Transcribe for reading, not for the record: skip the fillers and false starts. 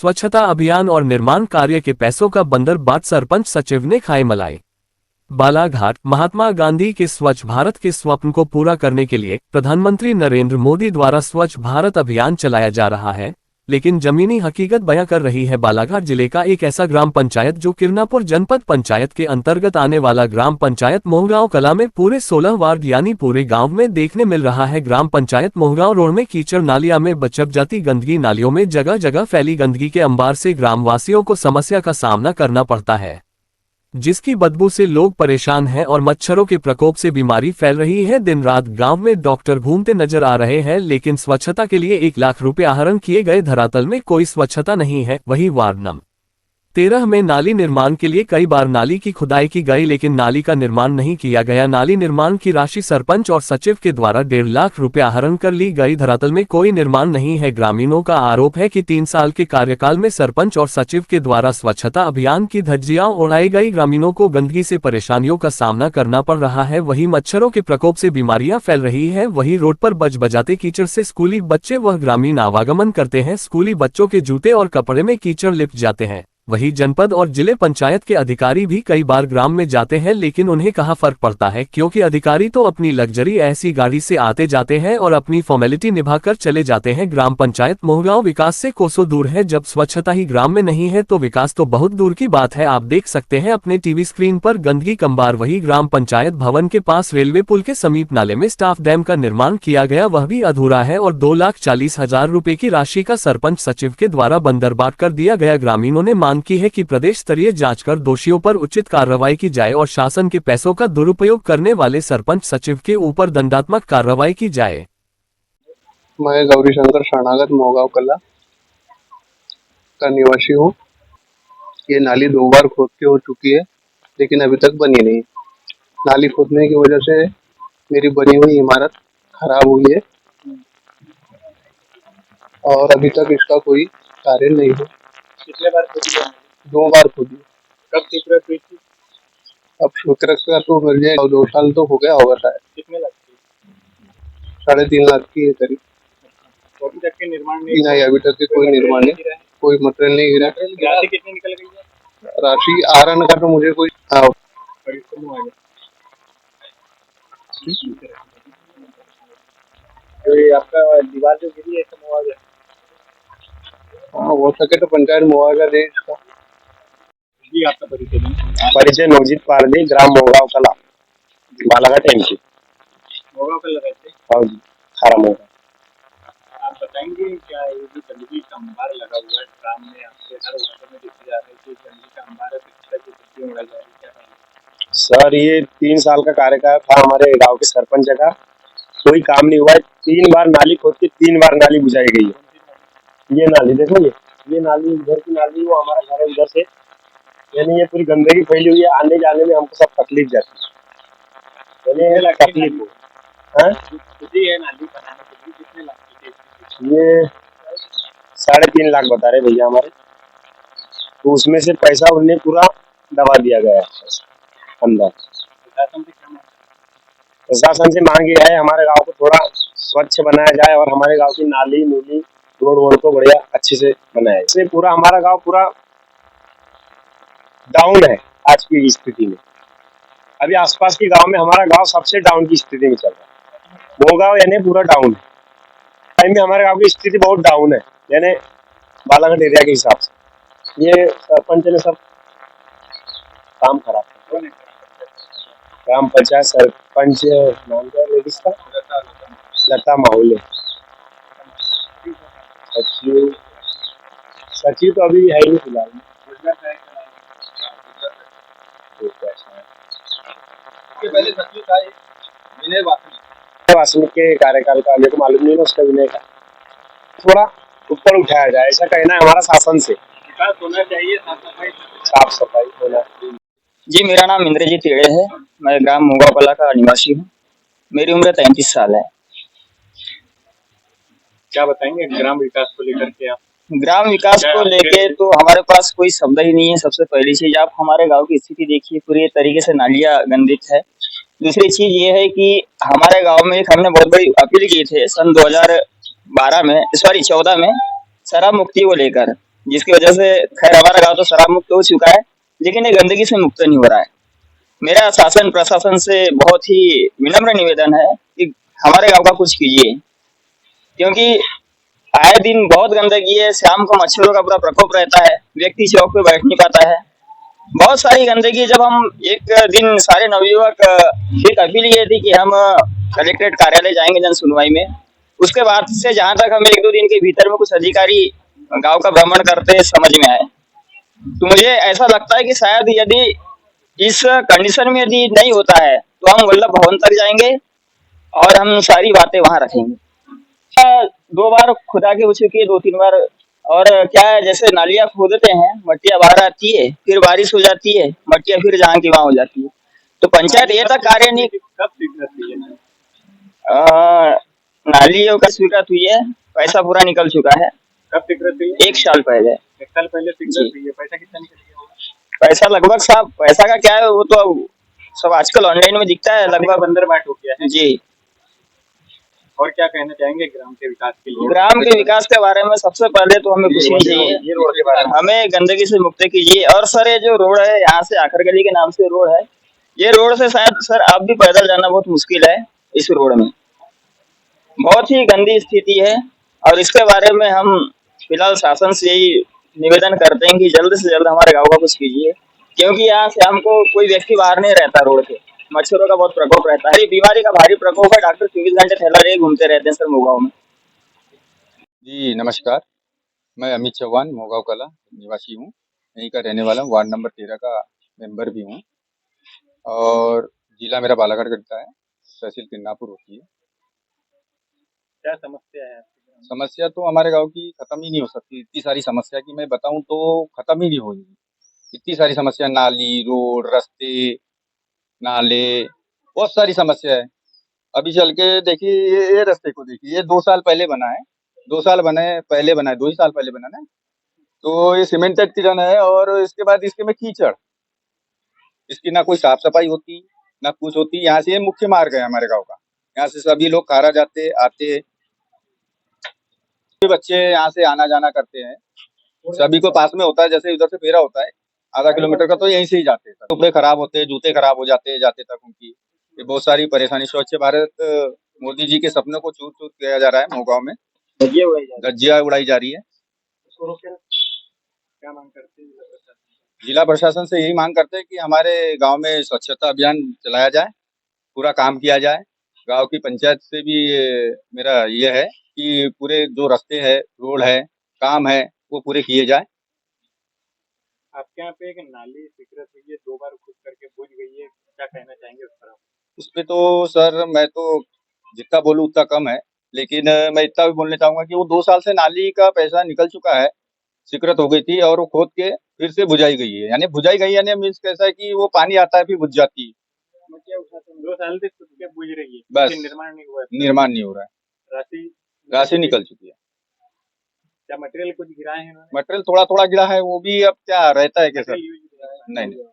स्वच्छता अभियान और निर्माण कार्य के पैसों का बंदरबाट सरपंच सचिव ने खाई मलाई। बालाघाट। महात्मा गांधी के स्वच्छ भारत के स्वप्न को पूरा करने के लिए प्रधानमंत्री नरेंद्र मोदी द्वारा स्वच्छ भारत अभियान चलाया जा रहा है, लेकिन जमीनी हकीकत बयां कर रही है बालाघाट जिले का एक ऐसा ग्राम पंचायत जो किरनापुर जनपद पंचायत के अंतर्गत आने वाला ग्राम पंचायत मोहगांव कला में पूरे 16 वार्ड यानी पूरे गांव में देखने मिल रहा है। ग्राम पंचायत मोहगांव रोड में कीचड़ नालिया में बचक जाती गंदगी, नालियों में जगह जगह फैली गंदगी के अंबार से ग्रामवासियों को समस्या का सामना करना पड़ता है, जिसकी बदबू से लोग परेशान हैं और मच्छरों के प्रकोप से बीमारी फैल रही है। दिन रात गांव में डॉक्टर घूमते नजर आ रहे हैं, लेकिन स्वच्छता के लिए 1 लाख रुपए आहरण किए गए धरातल में कोई स्वच्छता नहीं है। वही वार्ड नंबर 13 में नाली निर्माण के लिए कई बार नाली की खुदाई की गई, लेकिन नाली का निर्माण नहीं किया गया। नाली निर्माण की राशि सरपंच और सचिव के द्वारा 1.5 लाख रुपए आहरण कर ली गई, धरातल में कोई निर्माण नहीं है। ग्रामीणों का आरोप है कि 3 साल के कार्यकाल में सरपंच और सचिव के द्वारा स्वच्छता अभियान की धज्जियां उड़ाई गई। ग्रामीणों को गंदगी से परेशानियों का सामना करना पड़ रहा है, वही मच्छरों के प्रकोप से बीमारियां फैल रही है। वही रोड पर बजाते कीचड़ से स्कूली बच्चे व ग्रामीण आवागमन करते हैं। स्कूली बच्चों के जूते और कपड़े में कीचड़ लिपट जाते हैं। वही जनपद और जिले पंचायत के अधिकारी भी कई बार ग्राम में जाते हैं, लेकिन उन्हें कहाँ फर्क पड़ता है, क्योंकि अधिकारी तो अपनी लग्जरी ऐसी गाड़ी से आते जाते हैं और अपनी फॉर्मेलिटी निभाकर चले जाते हैं। ग्राम पंचायत मोहगांव विकास से कोसों दूर है। जब स्वच्छता ही ग्राम में नहीं है तो विकास तो बहुत दूर की बात है। आप देख सकते हैं अपने टीवी स्क्रीन पर गंदगी कंबार। वही ग्राम पंचायत भवन के पास रेलवे पुल के समीप नाले में स्टाफ डैम का निर्माण किया गया, वह भी अधूरा है और 2,40,000 रुपए की राशि का सरपंच सचिव के द्वारा बंदरबाट कर दिया गया। ग्रामीणों ने मांग की है कि प्रदेश स्तरीय जांच कर दोषियों पर उचित कार्रवाई की जाए और शासन के पैसों का दुरुपयोग करने वाले सरपंच सचिव के ऊपर दंडात्मक कार्रवाई की जाए। मैं गौरी शंकर शरणागत मोहगांव कला का निवासी हूँ। ये नाली 2 बार खोद के हो चुकी है, लेकिन अभी तक बनी नहीं। नाली खोदने की वजह से मेरी बनी हुई इमारत खराब हुई है और अभी तक इसका कोई कार्य नहीं है। कितने बार खोदी है? 2 बार खोदी। कब स्वीकृत हुई थी? अब स्वीकृत का तो मिल जाए 2 साल तो हो गया होगा शायद। कितने लाख की? 3.5 लाख की है करीब। अभी तक के निर्माण नहीं, अभी तक के कोई निर्माण नहीं, कोई मटेरियल नहीं गिरा। राशि कितनी निकल गई है? राशि आहरण का तो मुझे कोई आपका दीवार जो गिरी है मुआवजा? हाँ, हो सके तो पंचायत मुआवजा दे इसका। जी, आपका परिचय नवजीत पारदी, ग्राम मोहगांव कला, बालाघाट एमपी। मोहगांव कला रहते हैं? हाँ जी, खारा मोहगांव। आप बताएंगे क्या ये जो गंदगी का अंबार लगा हुआ है ग्राम में, आपके हर वार्ड में दिखे जा रहे हैं कि गंदगी का अंबार है, किस तरह की गंदगी उड़ा जा रही है, क्या है? सर, ये 3 साल का कार्यकाल था हमारे गांव के सरपंच का, कोई काम नहीं हुआ है। 3 बार नाली खोद के 3 बार नाली बुझाई गई है। ये नाली देखो, ये नाली उधर की नाली, वो हमारा घर है उधर से, यानी ये पूरी गंदगी फैली हुई है। आने जाने में हमको सब तकलीफ जाती है, यानी तकलीफ हो। ये 3.5 लाख बता रहे भैया हमारे, तो उसमें से पैसा उन्हें पूरा दबा दिया गया है अंदर। प्रशासन से मांग ये है हमारे गांव को थोड़ा स्वच्छ बनाया जाए और हमारे गांव की नाली नूली रोड को बढ़िया अच्छे से बनाया। इससे पूरा हमारा गांव पूरा डाउन है आज की स्थिति में। अभी आसपास के गांव में हमारा गांव सबसे डाउन की स्थिति में चल रहा है। मोहगांव यानी पूरा डाउन है। टाइम में हमारे गांव की स्थिति बहुत डाउन है, यानी बालाघाट एरिया के हिसाब से। ये सरपंच ने सब काम खराब किया। ग्राम पंचायत सरपंच नाम क्या है इसका? लता माहौले। सचिव तो अभी है ही फिलहाल। वासनिक के कार्यकाल का मेरे को मालूम नहीं है, उसका विनय का थोड़ा ऊपर उठाया जाए, ऐसा कहना है हमारा शासन से। विकास होना चाहिए, साफ सफाई होना चाहिए। जी, मेरा नाम इंद्रजीत टेड़े है। मैं ग्राम मोहगांव कला का निवासी हूँ। मेरी उम्र 33 साल है। क्या बताएंगे ग्राम विकास को लेकर के आप? ग्राम विकास को लेके तो हमारे पास कोई शब्द ही नहीं है। सबसे पहली चीज, आप हमारे गांव की स्थिति देखिए, पूरी तरीके से नालियां गंदित है। दूसरी चीज ये है कि हमारे गांव में एक हमने बहुत बड़ी अपील की थे सन 2014 में शराब मुक्ति को लेकर, जिसकी वजह से खैर हमारा गांव तो शराब मुक्त हो चुका है, लेकिन ये गंदगी से मुक्त नहीं हो रहा है। मेरा शासन प्रशासन से बहुत ही विनम्र निवेदन है कि हमारे गांव का कुछ कीजिए, क्योंकि आए दिन बहुत गंदगी है। शाम को मच्छरों का पूरा प्रकोप रहता है, व्यक्ति चौक पे बैठ नहीं पाता है, बहुत सारी गंदगी है। जब हम एक दिन सारे नवयुवक एक अपील ये थी कि हम कलेक्ट्रेट कार्यालय जाएंगे जन सुनवाई में, उसके बाद से जहां तक हमें 1-2 दिन के भीतर में कुछ अधिकारी गांव का भ्रमण करते समझ में आए, तो मुझे ऐसा लगता है कि शायद यदि इस कंडीशन में यदि नहीं होता है तो हम वल्लभ भवन तक जाएंगे और हम सारी बातें वहां रखेंगे। 2 बार खुदा के हो चुकी है, 2-3 बार। और क्या है, जैसे नालियां खोदते हैं, मट्टियां बाहर आती है, फिर बारिश हो जाती है, मट्टियां फिर जहाँ की वहां हो जाती है। तो पंचायत ये तक कार्य नहीं, कब स्वीकृत हुई है? अ, नालियों का स्वीकृत हुई है, पैसा पूरा निकल चुका है। कब स्वीकृत हुई है? 1 साल पहले। 1 साल पहले जी। स्वीकृत हुई है। पैसा कितना निकल गया होगा? पैसा लगभग साहब, पैसा का क्या है वो तो अब सब आजकल ऑनलाइन में दिखता है लगभग। बंदर बाट हो गया है। जी। और क्या कहना चाहेंगे ग्राम के विकास के लिए? ग्राम के विकास के बारे में सबसे पहले तो हमें कुछ नहीं चाहिए, ये रोड के बारे में हमें गंदगी से मुक्त कीजिए। और सर ये जो रोड है, यहाँ से आखर गली के नाम से रोड है, ये रोड से शायद सर आप भी पैदल जाना बहुत मुश्किल है। इस रोड में बहुत ही गंदी स्थिति है, और इसके बारे में हम फिलहाल शासन से यही निवेदन करते हैं कि जल्द से जल्द हमारे गाँव का कुछ कीजिए, क्योंकि यहाँ से हमको कोई व्यक्ति बाहर नहीं रहता रोड के, मच्छरों का बहुत प्रकोप रहता है, बीमारी का भारी प्रकोप है। डॉक्टर 24 घंटे ठहरा रहे घूमते रहते हैं सर मोगांव में। जी नमस्कार, मैं अमित चौहान मोगांव कला निवासी हूँ, यहीं का रहने वाला हूँ, वार्ड नंबर 13 का मेंबर भी हूँ और जिला मेरा बालाघाट करता है, तहसील किन्नापुर होती है। क्या समस्या है आपके ग्राम में? समस्या तो हमारे गांव की खत्म ही नहीं हो सकती, इतनी सारी समस्या की मैं बताऊं तो खत्म ही नहीं होगी। इतनी सारी समस्या, नाली, रोड, रास्ते, नाले, बहुत सारी समस्या है। अभी चल के देखिए, ये रास्ते को देखिए, ये 2 साल पहले बना है, 2 साल पहले बना है, 2 ही साल पहले बना है। तो ये सीमेंटेड किरण है और इसके बाद इसके में कीचड़, इसकी ना कोई साफ सफाई होती ना कुछ होती। यहाँ से ये मुख्य मार्ग है हमारे गांव का, यहाँ से सभी लोग खारा जाते आते, सभी बच्चे यहाँ से आना जाना करते हैं, सभी को पास में होता है। जैसे इधर से फेरा होता है आधा किलोमीटर का, तो यहीं से ही जाते हैं। कपड़े खराब होते हैं, जूते खराब हो जाते हैं जाते तक उनकी, ये बहुत सारी परेशानी। स्वच्छ भारत मोदी जी के सपनों को चूर चूर किया जा रहा है मोगांव में, धज्जियां उड़ाई जा रही है। क्या मांग करते हैं जिला प्रशासन से? जिला प्रशासन से यही मांग करते हैं कि हमारे गांव में स्वच्छता अभियान चलाया जाए, पूरा काम किया जाए। गांव की पंचायत से भी मेरा ये है कि पूरे जो रास्ते है, रोड है, काम है, वो पूरे किए जाए। आपके यहाँ पे एक नाली स्वीकृत हुई है, 2 बार खुद करके बुझ गई है, क्या कहना चाहेंगे उस पर आप? उस पे तो सर मैं तो जितना बोलूँ उतना कम है, लेकिन मैं इतना भी बोलना चाहूंगा कि वो 2 साल से नाली का पैसा निकल चुका है, स्वीकृत हो गई थी और वो खोद के फिर से बुझाई गई है। यानी बुझाई गई यानी मीन्स कैसा है कि वो पानी आता है फिर बुझ जाती है, 2 साल से खुद के बुझ रही है, बस। लेकिन निर्माण नहीं हुआ है। निर्माण नहीं हो रहा है, राशि राशि निकल चुकी है। क्या मटेरियल कुछ गिराए हैं इन्होंने? मटेरियल थोड़ा थोड़ा गिरा है, वो भी अब क्या रहता है कैसा, मटेरियल यूज गिराया है? नहीं।